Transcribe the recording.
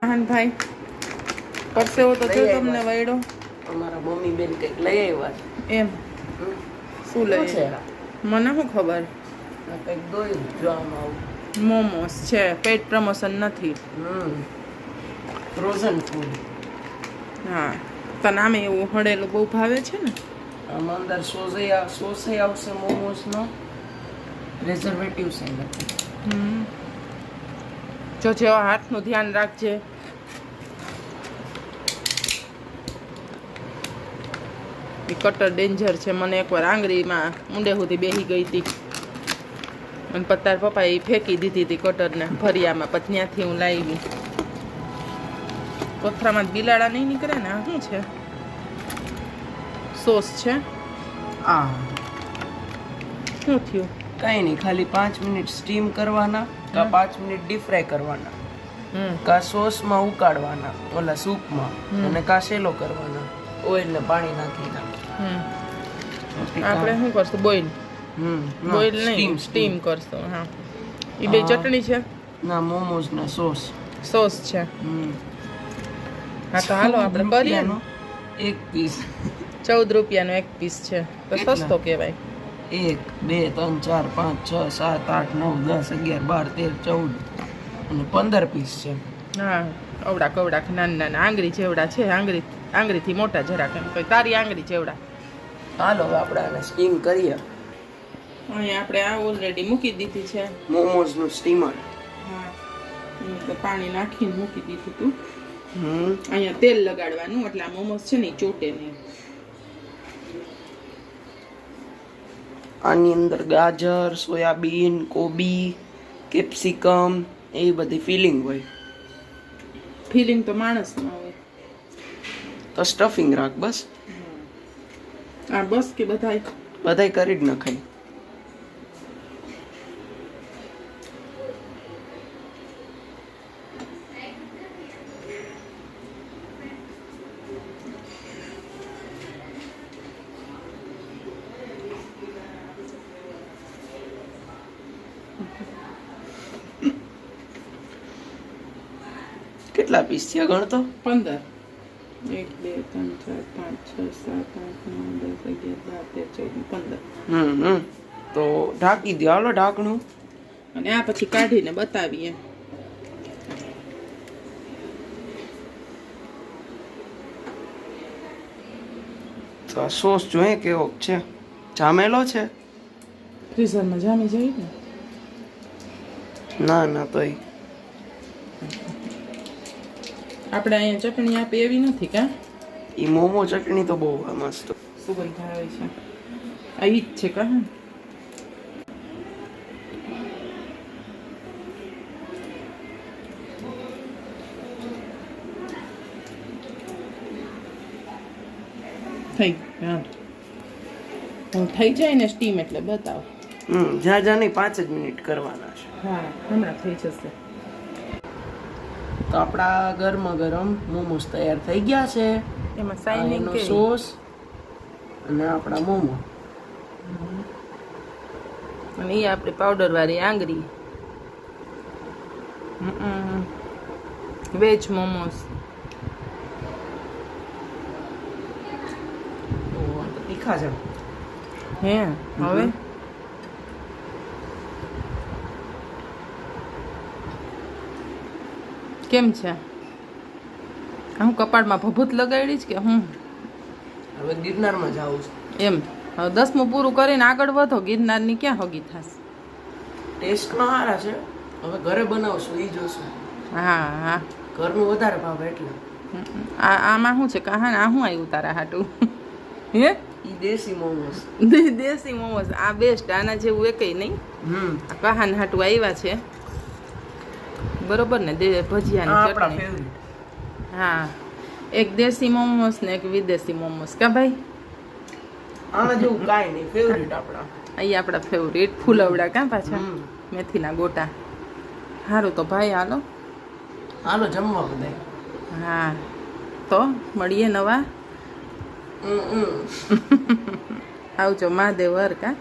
હાન ભાઈ પરસેવો તો થયો તમને વૈડો. અમારા મમ્મી બેન કંઈક લઈ આવ્યા એમ શું લઈ આવ્યા? મને શું ખબર. કંઈક દોયું જોવામાં આવું. મોમોસ છે, પેટ પ્રમોશન નથી. Frozen food. હા તને આમે એવું હળેલું બહુ ભાવે છે ને. આમાં અંદર સોસે આવશે મોમોસનો. પ્રિઝર્વેટિવ છે જો જેવા હાથનું ધ્યાન રાખજે. એ કટર ડેન્જર છે. મને એકવાર આંગળીમાં ઊંડે સુધી બેસી ગઈ હતી અને પતાર પપ્પાએ ફેંકી દીધી હતી કટરને ફરિયામાં. પછી ત્યાંથી હું લાવી. કોથરામાં બિલાડા નહીં નીકળે ને. આ શું છે? સોસ છે. શું થયું? કઈ નહીં, ખાલી 5 મિનિટ સ્ટીમ કરવાના કા 5 મિનિટ ડીપ ફ્રાય કરવાના કા સોસમાં ઉકાળવાના ઓલા સૂપમાં અને કા સેલો કરવાના ઓઇલ ને પાણી નાખીને. આપણે શું કરશું? બોઇલ નહીં, સ્ટીમ કરશું. હા એ બે ચટણી છે ના મોમોસ ના સોસ છે. હા તો હાલો આપણે કરીએ ને. એક પીસ 14 રૂપિયાનો એક પીસ છે તો સસ્તો કહેવાય. 1 2 3 4 5 6 7 8 9 10 11 12 13 14 અને 15 પીસ છે. હા અવડા કવડા નાના આંગળી જેવડા છે. આંગળીથી મોટા જરાક એમ કોઈ તારી આંગળી જેવડા. હાલો હવે આપણે આને સ્ટીમ કરીએ. અહીંયા આપણે આ ઓલરેડી મૂકી દીધી છે મોમોસનું સ્ટીમર. હા તો પાણી નાખીને મૂકી દીધું હતું. અહીંયા તેલ લગાડવાનું એટલે આ મોમોસ છે ને ચોટે નહીં. આની અંદર ગાજર, સોયાબીન, કોબી, કેપ્સિકમ એવી બધી ફિલિંગ હોય. ફિલિંગ તો માણસમાં હોય. તો સ્ટફિંગ રાખ બસ. આ બસ કે બધાય કરી જ નખાય. કેટલા પીસ થયા ગણતો? 15. 1 2 3 4 5 6 7 8 9 10 11 12 13 14 15. તો ઢાંકી દો. હાલો ઢાંકણું. અને આ પછી કાઢીને બતાવીએ. તો આ સોસ જોઈએ કેવો છે. જામેલો છે? ફ્રીઝરમાં જામી જાય ને. ના તો આપણે અહીંયા ચટણી આપે એવી નથી કા. એ મોમો ચટણી તો બહુ મસ્ત સુગંધ આવે છે. આ ઈ જ છે કા. થઈ જાય ને સ્ટીમ એટલે બતાવો. જ્યાં નહીં 5 જ મિનિટ કરવાના છે. હા હમણાં થઈ જશે. તો આપણા ગરમા ગરમ મોમોસ તૈયાર થઈ ગયા છે. એમાં શાઇનિંગ કે સોસ અને આપણા મોમો અને એ આપણી પાવડર વાળી આંગળી. વેજ મોમોસ. તીખા છે. હે હવે કેમ છે? હું કપાળમાં ભભૂત લગાડી કે હું હવે ગિરનારમાં જાવું છે એમ. હવે 10મું પૂરું કરીને આગળ વધો. ગિરનારની ક્યાં હગી થશે? ટેસ્ટમાં સારા છે. હવે ઘરે બનાવશું એ જોશું. હા ઘરનું વધારે ભાવે એટલે. આમાં શું છે કહા ને? આ શું આવ્યું તારા હાટું? હે ઈ દેશી મોમોસ. દેશી મોમોસ આ બેસ્ટ. આના જેવું એકય નહીં. આ કહાન હાટું આવ્યા છે બરોબર ને. ભજીયાની ચટણી. હા એક દેશી મોમોસ ને એક વિદેશી મોમોસ કા ભાઈ. આના જેવું કાંઈ નહીં. ફેવરિટ આપણા. અહીંયા આપણા ફેવરિટ ફૂલવડા કા પાછા મેથીના ગોટા. સારું તો ભાઈ હાલો જમવા બધાય. હા તો મળીએ નવા. આવજો મહાદેવ હર કા.